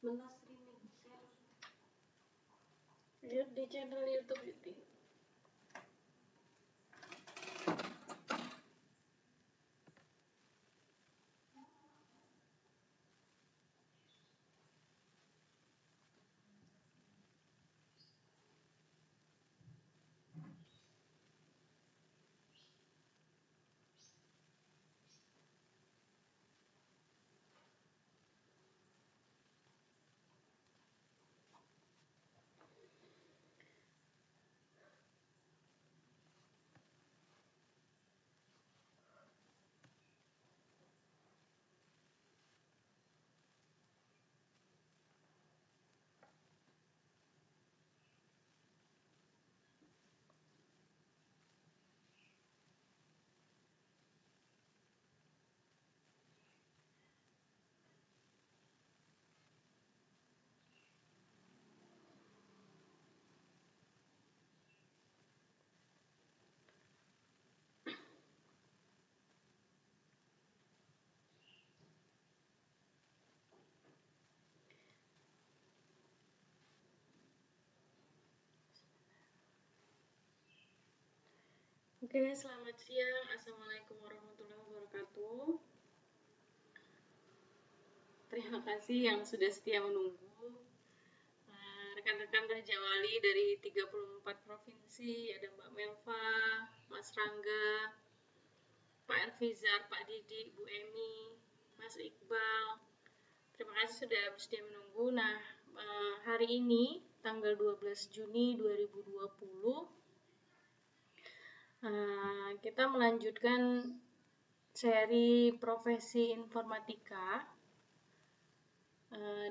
Mana streaming share? Lihat di channel YouTube itu. Oke, selamat siang. Assalamualaikum warahmatullahi wabarakatuh. Terima kasih yang sudah setia menunggu. Rekan-rekan Raja Wali dari 34 provinsi, ada Mbak Melva, Mas Rangga, Pak Elvizar, Pak Didi, Bu Emi, Mas Iqbal. Terima kasih sudah bersedia menunggu. Nah, hari ini tanggal 12 Juni 2020 kita melanjutkan seri profesi informatika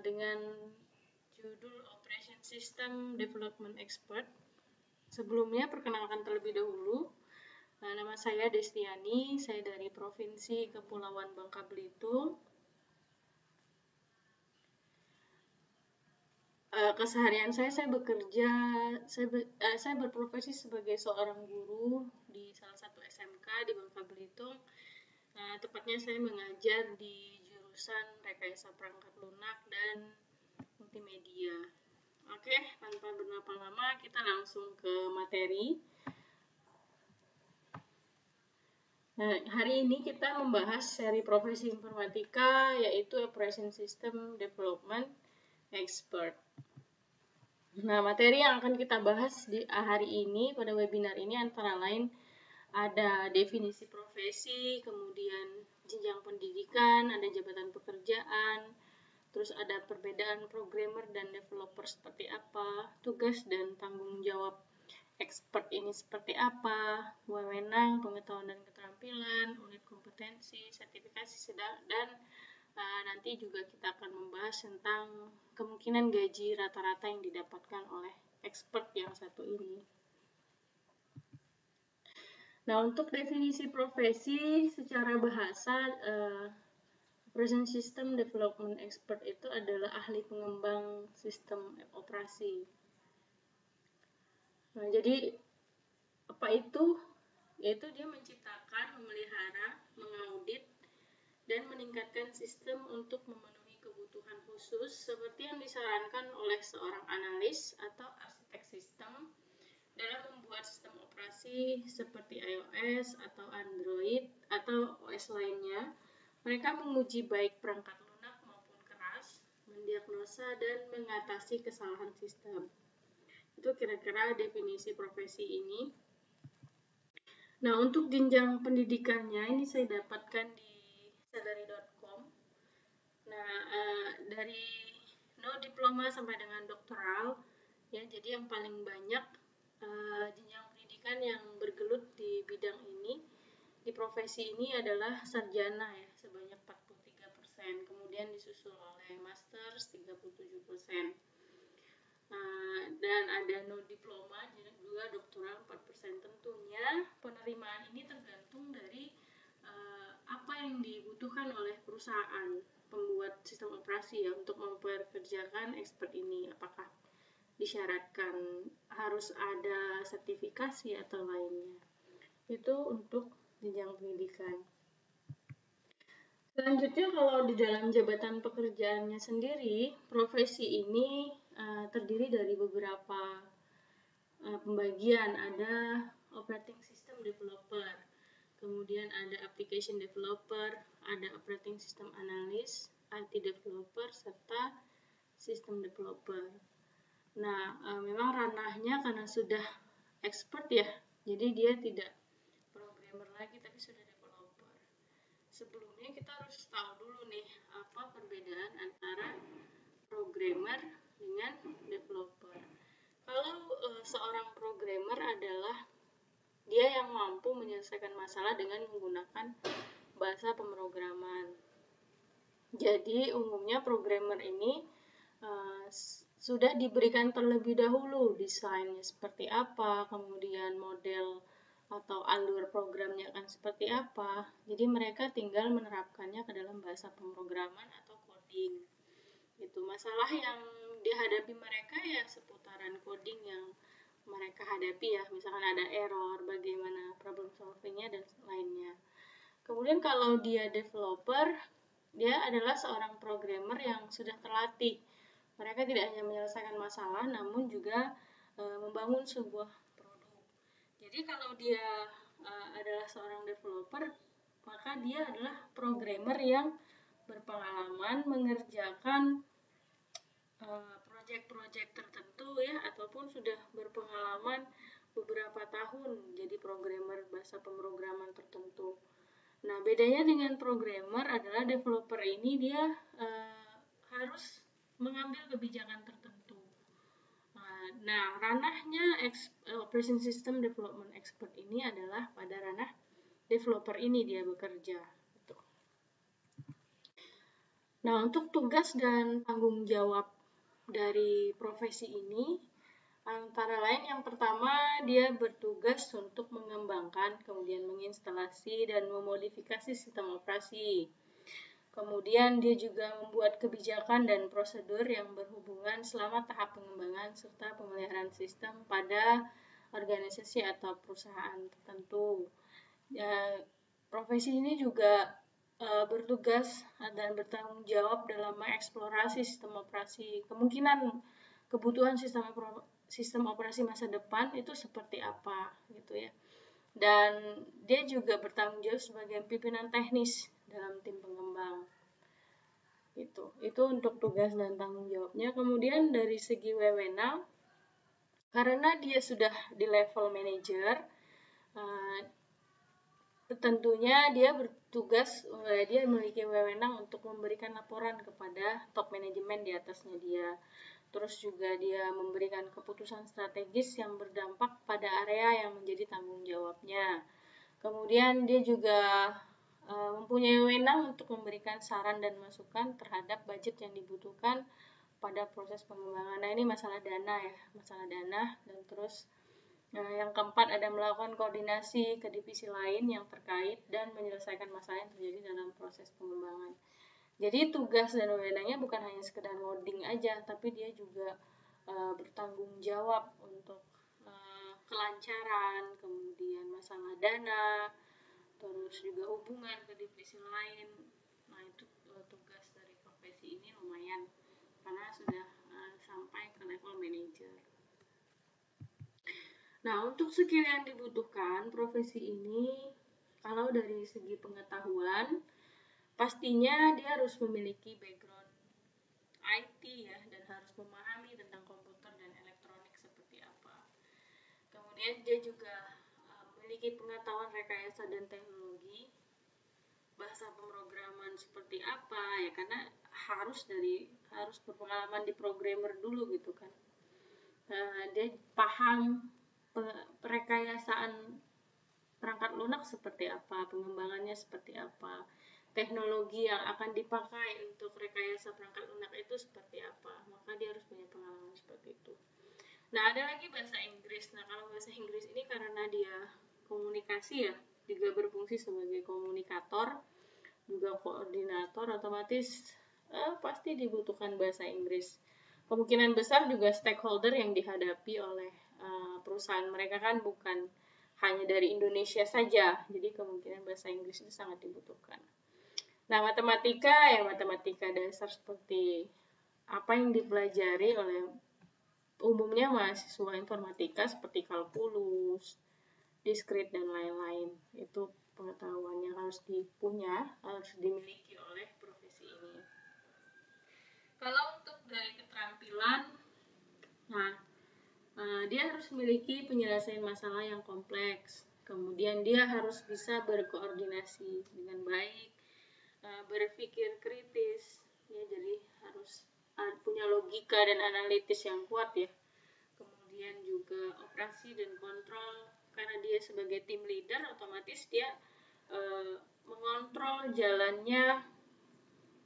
dengan judul Operation System Development Expert. Sebelumnya perkenalkan terlebih dahulu. Nama saya Destiani, saya dari Provinsi Kepulauan Bangka Belitung. Keseharian saya bekerja, saya berprofesi sebagai seorang guru di salah satu SMK di Bangka Belitung. Tepatnya saya mengajar di jurusan Rekayasa Perangkat Lunak dan Multimedia. Oke, tanpa berlama-lama kita langsung ke materi. Nah, hari ini kita membahas seri profesi informatika yaitu Operation System Development Expert. Nah, materi yang akan kita bahas di hari ini pada webinar ini antara lain ada definisi profesi, kemudian jenjang pendidikan, ada jabatan pekerjaan, terus ada perbedaan programmer dan developer seperti apa, tugas dan tanggung jawab expert ini seperti apa, wewenang, pengetahuan dan keterampilan, unit kompetensi, sertifikasi, dan nanti juga kita akan membahas tentang kemungkinan gaji rata-rata yang didapatkan oleh expert yang satu ini. Nah, untuk definisi profesi secara bahasa, Operation System Development Expert itu adalah ahli pengembang sistem operasi. Nah, jadi apa itu? Yaitu dia menciptakan, memelihara, mengaudit, dan meningkatkan sistem untuk memenuhi kebutuhan khusus seperti yang disarankan oleh seorang analis atau arsitek sistem dalam membuat sistem operasi seperti iOS atau Android atau OS lainnya. Mereka menguji baik perangkat lunak maupun keras, mendiagnosa dan mengatasi kesalahan sistem. Itu kira-kira definisi profesi ini. Nah, untuk jenjang pendidikannya ini saya dapatkan di sadari.com. Nah, dari no diploma sampai dengan doktoral, ya, jadi yang paling banyak jenjang pendidikan yang bergelut di bidang ini, di profesi ini adalah sarjana ya, sebanyak 43%, kemudian disusul oleh master 37%. Dan ada no diploma juga doktoral 4%. Tentunya penerimaan ini tergantung dari apa yang dibutuhkan oleh perusahaan pembuat sistem operasi ya untuk memperkerjakan expert ini, apakah disyaratkan harus ada sertifikasi atau lainnya. Itu untuk jenjang pendidikan. Selanjutnya kalau di dalam jabatan pekerjaannya sendiri, profesi ini terdiri dari beberapa pembagian. Ada operating system developer, kemudian ada application developer, ada operating system analyst, IT developer, serta system developer. Nah, memang ranahnya karena sudah expert ya, jadi dia tidak programmer lagi tapi sudah developer. Sebelumnya kita harus tahu dulu nih apa perbedaan antara programmer dengan developer. Kalau seorang programmer adalah dia yang mampu menyelesaikan masalah dengan menggunakan bahasa pemrograman. Jadi umumnya programmer ini sudah diberikan terlebih dahulu desainnya seperti apa, kemudian model atau alur programnya akan seperti apa. Jadi mereka tinggal menerapkannya ke dalam bahasa pemrograman atau coding. Itu masalah yang dihadapi mereka ya seputaran coding yang mereka hadapi ya, misalkan ada error, bagaimana problem solvingnya dan lainnya. Kemudian kalau dia developer, dia adalah seorang programmer yang sudah terlatih. Mereka tidak hanya menyelesaikan masalah, namun juga membangun sebuah produk. Jadi kalau dia adalah seorang developer, maka dia adalah programmer yang berpengalaman mengerjakan proyek-proyek tertentu ya, ataupun sudah berpengalaman beberapa tahun jadi programmer bahasa pemrograman tertentu. Nah, bedanya dengan programmer adalah developer ini dia harus mengambil kebijakan tertentu. Nah, ranahnya Operation System Development Expert ini adalah pada ranah developer ini dia bekerja. Nah, untuk tugas dan tanggung jawab dari profesi ini, antara lain yang pertama dia bertugas untuk mengembangkan, kemudian menginstalasi dan memodifikasi sistem operasi. Kemudian dia juga membuat kebijakan dan prosedur yang berhubungan selama tahap pengembangan serta pemeliharaan sistem pada organisasi atau perusahaan tertentu. Ya, profesi ini juga bertugas dan bertanggung jawab dalam mengeksplorasi sistem operasi, kemungkinan kebutuhan sistem operasi masa depan itu seperti apa gitu ya. Dan dia juga bertanggung jawab sebagai pimpinan teknis dalam tim pengembang. Itu untuk tugas dan tanggung jawabnya. Kemudian dari segi wewenang, karena dia sudah di level manager, tentunya dia bertugas, dia memiliki wewenang untuk memberikan laporan kepada top manajemen di atasnya dia. Terus juga dia memberikan keputusan strategis yang berdampak pada area yang menjadi tanggung jawabnya. Kemudian dia juga mempunyai wewenang untuk memberikan saran dan masukan terhadap budget yang dibutuhkan pada proses pengembangan. Nah, ini masalah dana ya, dan terus yang keempat ada melakukan koordinasi ke divisi lain yang terkait dan menyelesaikan masalah yang terjadi dalam proses pengembangan. Jadi tugas dan wewenangnya bukan hanya sekedar ngoding aja, tapi dia juga bertanggung jawab untuk kelancaran, kemudian masalah dana, terus juga hubungan ke divisi lain. Nah, itu tugas dari profesi ini lumayan karena sudah sampai ke level manager. Nah, untuk skill yang dibutuhkan profesi ini, kalau dari segi pengetahuan, pastinya dia harus memiliki background IT ya, dan harus memahami tentang komputer dan elektronik seperti apa. Kemudian dia juga memiliki pengetahuan rekayasa dan teknologi, bahasa pemrograman seperti apa ya, karena harus berpengalaman di programmer dulu gitu kan. Dia paham perekayasaan perangkat lunak seperti apa, pengembangannya seperti apa, teknologi yang akan dipakai untuk rekayasa perangkat lunak itu seperti apa, maka dia harus punya pengalaman seperti itu. Nah, ada lagi bahasa Inggris. Nah, kalau bahasa Inggris ini karena dia komunikasi ya, juga berfungsi sebagai komunikator, juga koordinator, otomatis pasti dibutuhkan bahasa Inggris. Kemungkinan besar juga stakeholder yang dihadapi oleh perusahaan mereka kan bukan hanya dari Indonesia saja, jadi kemungkinan bahasa Inggris itu sangat dibutuhkan. Nah, matematika ya matematika dasar seperti apa yang dipelajari oleh umumnya mahasiswa informatika seperti kalkulus, diskrit, dan lain-lain. Itu pengetahuan yang harus harus dimiliki oleh profesi ini. Kalau untuk dari keterampilan, nah, dia harus memiliki penyelesaian masalah yang kompleks. Kemudian dia harus bisa berkoordinasi dengan baik, berpikir kritis, ya, jadi harus punya logika dan analitis yang kuat ya. Kemudian juga operasi dan kontrol, karena dia sebagai tim leader otomatis dia mengontrol jalannya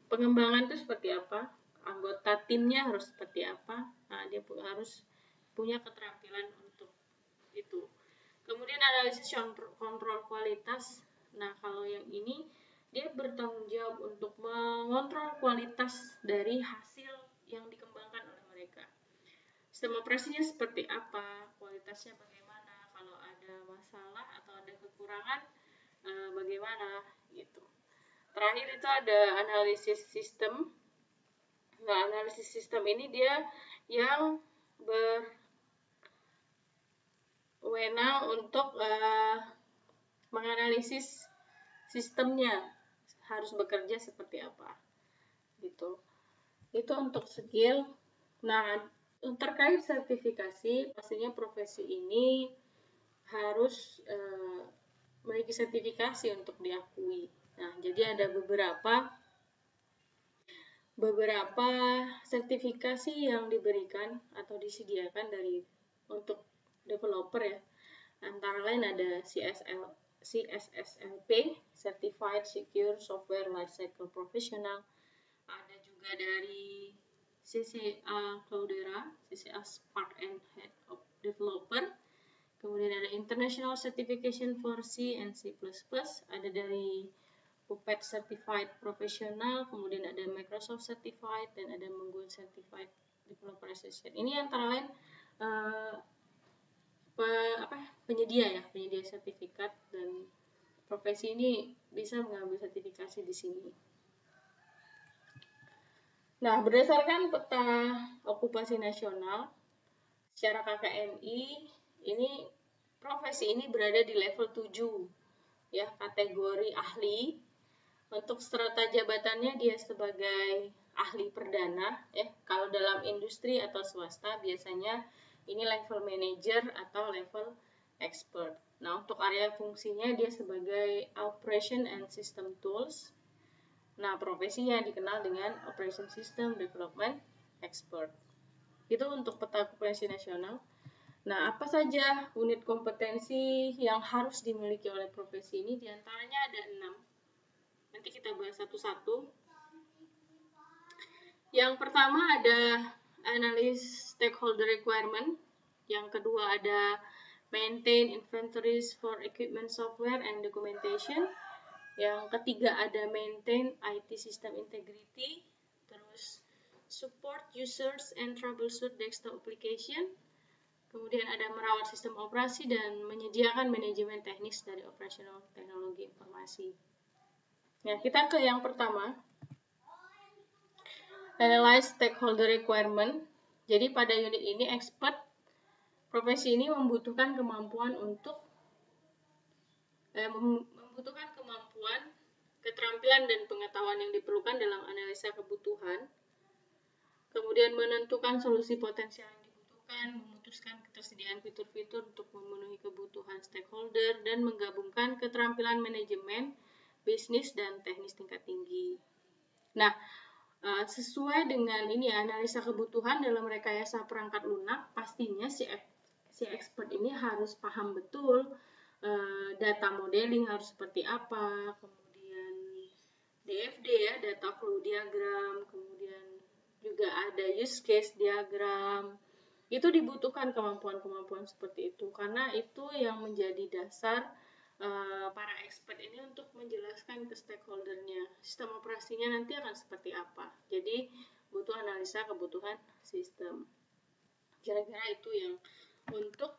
pengembangan itu seperti apa, anggota timnya harus seperti apa. Nah, dia harus punya keterampilan untuk itu. Kemudian analisis kontrol kualitas. Nah, kalau yang ini dia bertanggung jawab untuk mengontrol kualitas dari hasil yang dikembangkan oleh mereka. Sistem operasinya seperti apa, kualitasnya bagaimana, kalau ada masalah atau ada kekurangan bagaimana gitu. Terakhir itu ada analisis sistem. Nah, analisis sistem ini dia yang berwenang untuk menganalisis sistemnya harus bekerja seperti apa gitu. Itu untuk skill. Nah, terkait sertifikasi, pastinya profesi ini harus memiliki sertifikasi untuk diakui. Nah, jadi ada beberapa sertifikasi yang diberikan atau disediakan untuk developer ya. Antara lain ada CSSLP, Certified Secure Software Lifecycle Professional. Ada juga dari CCA Cloudera, CCA Spark and Head of Developer. Kemudian ada International Certification for C and C++, ada dari Puppet Certified Professional, kemudian ada Microsoft Certified, dan ada Mongo Certified Developer Association. Ini antara lain penyedia sertifikat, dan profesi ini bisa mengambil sertifikasi di sini. Nah, berdasarkan peta okupasi nasional secara KKMI, ini profesi ini berada di level 7 ya, kategori ahli. Untuk strata jabatannya dia sebagai ahli perdana ya. Kalau dalam industri atau swasta biasanya ini level manager atau level expert. Nah, untuk area fungsinya dia sebagai operation and system tools. Nah, profesinya dikenal dengan Operation System Development Expert. Itu untuk peta okupasi nasional. Nah, apa saja unit kompetensi yang harus dimiliki oleh profesi ini? Di antaranya ada 6. Nanti kita bahas satu-satu. Yang pertama ada analysis stakeholder requirement. Yang kedua ada maintain inventories for equipment software and documentation. Yang ketiga ada maintain IT system integrity, terus support users and troubleshoot desktop application. Kemudian ada merawat sistem operasi dan menyediakan manajemen teknis dari operasional teknologi informasi. Ya, kita ke yang pertama. Analyze stakeholder requirement. Jadi pada unit ini expert profesi ini membutuhkan kemampuan keterampilan dan pengetahuan yang diperlukan dalam analisa kebutuhan, kemudian menentukan solusi potensial yang dibutuhkan, memutuskan ketersediaan fitur-fitur untuk memenuhi kebutuhan stakeholder, dan menggabungkan keterampilan manajemen, bisnis, dan teknis tingkat tinggi. Nah, sesuai dengan ini analisa kebutuhan dalam rekayasa perangkat lunak, pastinya si expert ini harus paham betul data modeling harus seperti apa, kemudian DFD ya, data flow diagram, kemudian juga ada use case diagram. Itu dibutuhkan kemampuan-kemampuan seperti itu, karena itu yang menjadi dasar para expert ini untuk menjelaskan ke stakeholdernya sistem operasinya nanti akan seperti apa. Jadi butuh analisa kebutuhan sistem. Kira-kira itu yang untuk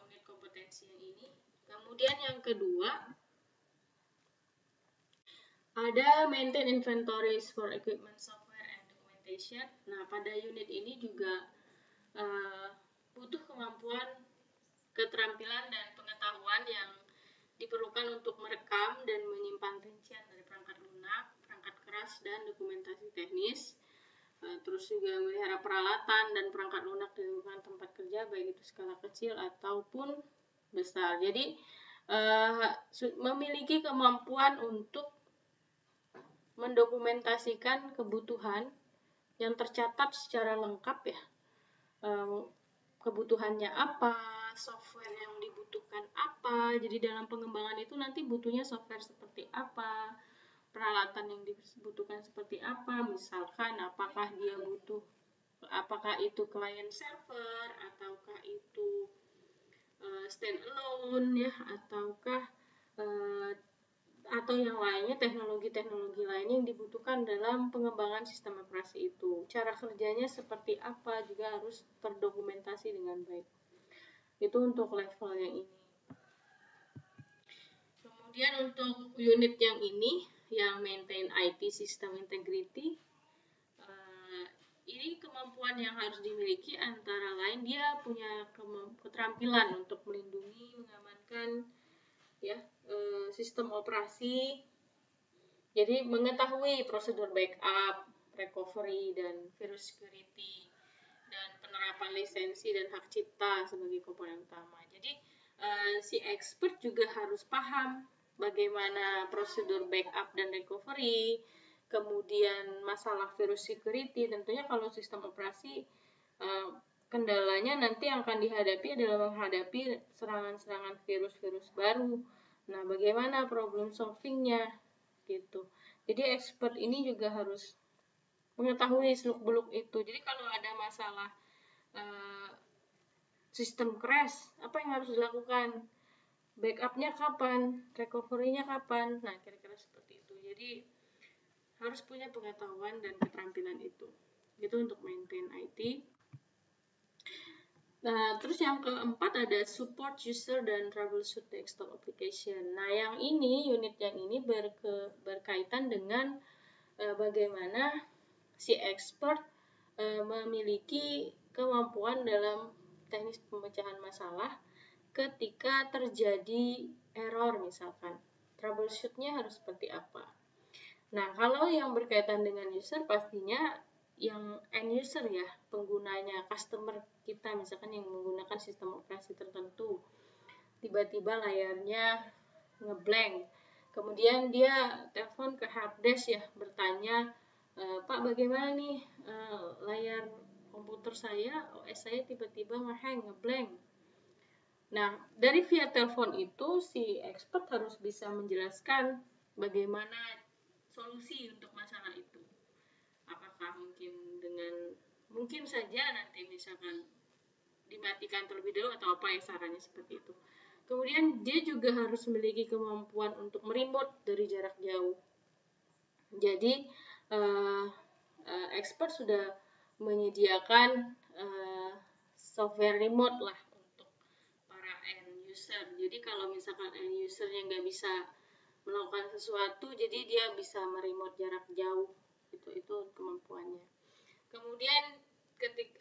unit kompetensi yang ini. Kemudian yang kedua, Ada maintain inventories for equipment, software, and documentation. Nah, pada unit ini juga butuh kemampuan, keterampilan, dan pengetahuan yang diperlukan untuk merekam dan menyimpan rincian dari perangkat lunak, perangkat keras, dan dokumentasi teknis. Terus juga memelihara peralatan dan perangkat lunak di lingkungan tempat kerja, baik itu skala kecil ataupun besar. Jadi memiliki kemampuan untuk mendokumentasikan kebutuhan yang tercatat secara lengkap ya. Kebutuhannya apa, software yang dibutuhkan apa. Jadi dalam pengembangan itu nanti butuhnya software seperti apa, peralatan yang dibutuhkan seperti apa, misalkan apakah itu client server, ataukah itu stand alone ya, ataukah atau yang lainnya, teknologi-teknologi lainnya yang dibutuhkan dalam pengembangan sistem operasi itu. Cara kerjanya seperti apa juga harus terdokumentasi dengan baik. Itu untuk level yang ini. Kemudian untuk unit yang ini, yang maintain IT System Integrity, ini kemampuan yang harus dimiliki antara lain dia punya keterampilan untuk melindungi, mengamankan ya sistem operasi. Jadi mengetahui prosedur backup, recovery, dan virus security, dan penerapan lisensi dan hak cipta sebagai komponen utama. Jadi si expert juga harus paham bagaimana prosedur backup dan recovery, kemudian masalah virus security. Tentunya kalau sistem operasi kendalanya nanti yang akan dihadapi adalah menghadapi serangan-serangan virus-virus baru. Nah, bagaimana problem solvingnya gitu. Jadi expert ini juga harus mengetahui seluk-beluk itu. Jadi kalau ada masalah sistem crash, apa yang harus dilakukan? Backupnya kapan? Recovery-nya kapan? Nah, kira-kira seperti itu. Jadi harus punya pengetahuan dan keterampilan itu. Itu untuk maintain IT. Nah, terus yang keempat ada support user dan troubleshoot desktop application. Nah, yang ini, unit yang ini berkaitan dengan bagaimana si expert memiliki kemampuan dalam teknis pemecahan masalah ketika terjadi error misalkan. Troubleshoot-nya harus seperti apa. Nah, kalau yang berkaitan dengan user pastinya yang end user ya, penggunanya, customer kita misalkan yang menggunakan sistem operasi tertentu, tiba-tiba layarnya ngeblank, kemudian dia telepon ke helpdesk ya, bertanya, Pak bagaimana nih layar komputer saya, OS saya tiba-tiba ngehang, ngeblank. Nah, dari via telepon itu si expert harus bisa menjelaskan bagaimana solusi untuk masalah itu. Apakah mungkin saja nanti misalkan dimatikan terlebih dahulu atau apa ya sarannya seperti itu. Kemudian dia juga harus memiliki kemampuan untuk meremote dari jarak jauh. Jadi expert sudah menyediakan software remote lah untuk para end user. Jadi kalau misalkan end usernya nggak bisa melakukan sesuatu, jadi dia bisa meremote jarak jauh. Itu kemampuannya. Kemudian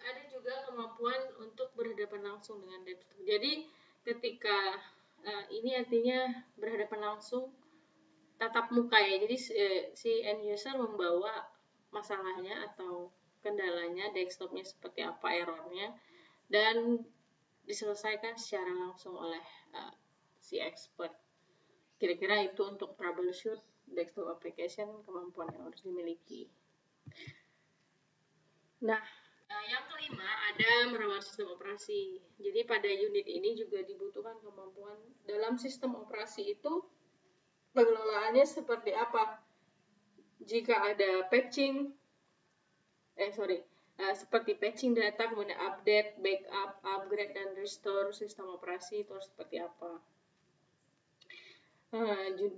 ada juga kemampuan untuk berhadapan langsung dengan desktop. Jadi ketika ini artinya berhadapan langsung tatap muka ya. Jadi si end user membawa masalahnya atau kendalanya, desktopnya seperti apa, errornya, dan diselesaikan secara langsung oleh si expert. Kira-kira itu untuk troubleshoot desktop application, kemampuan yang harus dimiliki. Nah, yang kelima ada merawat sistem operasi. Jadi pada unit ini juga dibutuhkan kemampuan dalam sistem operasi itu pengelolaannya seperti apa. Jika ada seperti patching data, kemudian update, backup, upgrade, dan restore sistem operasi itu seperti apa.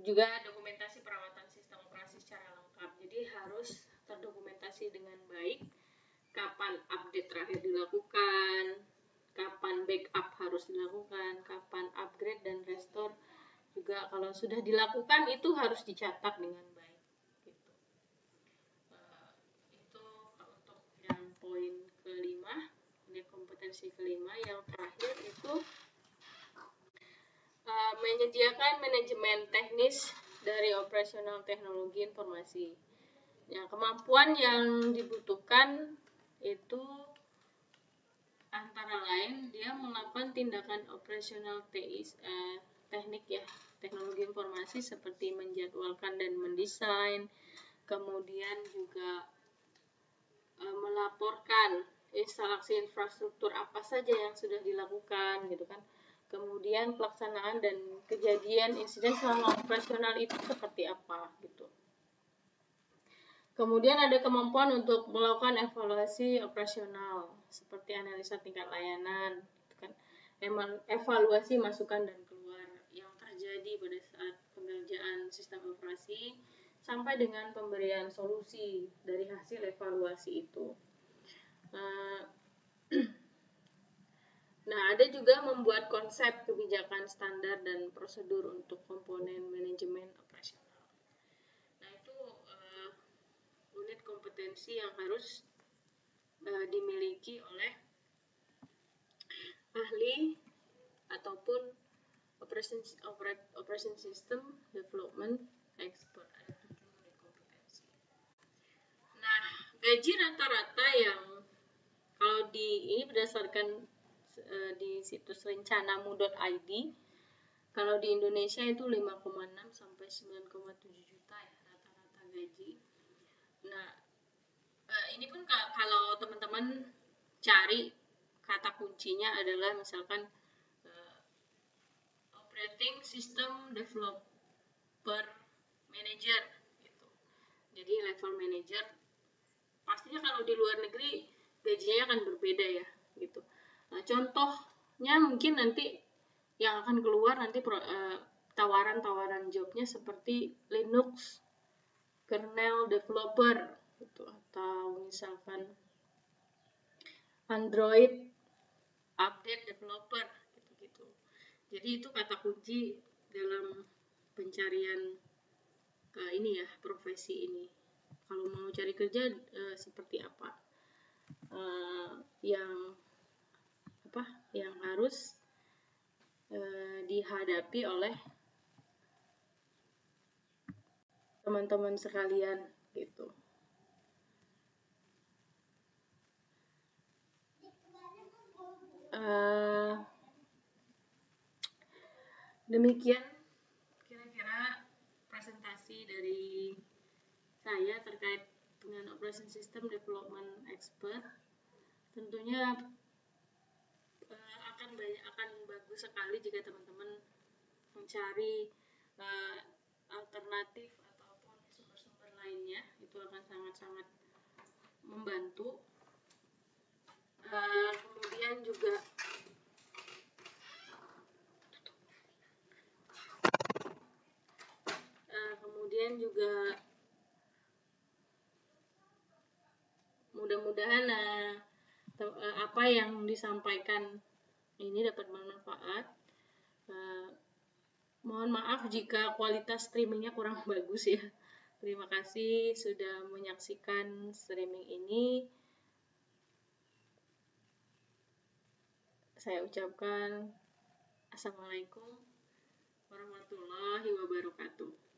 Juga dokumentasi perawatan sistem operasi secara lengkap. Jadi harus terdokumentasi dengan baik. Kapan update terakhir dilakukan, kapan backup harus dilakukan, kapan upgrade dan restore juga kalau sudah dilakukan itu harus dicatat dengan baik. versi kelima yang terakhir itu menyediakan manajemen teknis dari operasional teknologi informasi. Ya, kemampuan yang dibutuhkan itu antara lain dia melakukan tindakan operasional teknik ya, teknologi informasi seperti menjadwalkan dan mendesain, kemudian juga melaporkan instalasi infrastruktur apa saja yang sudah dilakukan gitu kan. Kemudian pelaksanaan dan kejadian insiden selama operasional itu seperti apa gitu. Kemudian ada kemampuan untuk melakukan evaluasi operasional seperti analisa tingkat layanan, gitu kan. Evaluasi masukan dan keluar yang terjadi pada saat pengerjaan sistem operasi sampai dengan pemberian solusi dari hasil evaluasi itu. Nah, ada juga membuat konsep kebijakan standar dan prosedur untuk komponen manajemen operasional. Nah, itu unit kompetensi yang harus dimiliki oleh ahli ataupun operation system development expert. Ada 7 unit kompetensi. Nah, gaji rata-rata yang kalau ini berdasarkan di situs rencanamu.id, kalau di Indonesia itu 5,6 sampai 9,7 juta ya rata-rata gaji. Nah, ini pun kalau teman-teman cari kata kuncinya adalah misalkan operating system developer manager gitu. Jadi level manager pastinya kalau di luar negeri gajinya akan berbeda ya gitu. Nah, contohnya mungkin nanti yang akan keluar nanti tawaran-tawaran jobnya seperti Linux kernel developer gitu, atau misalkan Android update developer gitu-gitu. Jadi itu kata kunci dalam pencarian ini ya, profesi ini. Kalau mau cari kerja seperti apa? Yang harus dihadapi oleh teman-teman sekalian gitu. Demikian kira-kira presentasi dari saya terkait dengan Operation System Development Expert. Tentunya akan bagus sekali jika teman-teman mencari alternatif ataupun sumber-sumber lainnya, itu akan sangat-sangat membantu. Kemudian juga mudah-mudahan apa yang disampaikan ini dapat bermanfaat. Mohon maaf jika kualitas streamingnya kurang bagus ya. Terima kasih sudah menyaksikan streaming ini. Saya ucapkan Assalamualaikum warahmatullahi wabarakatuh.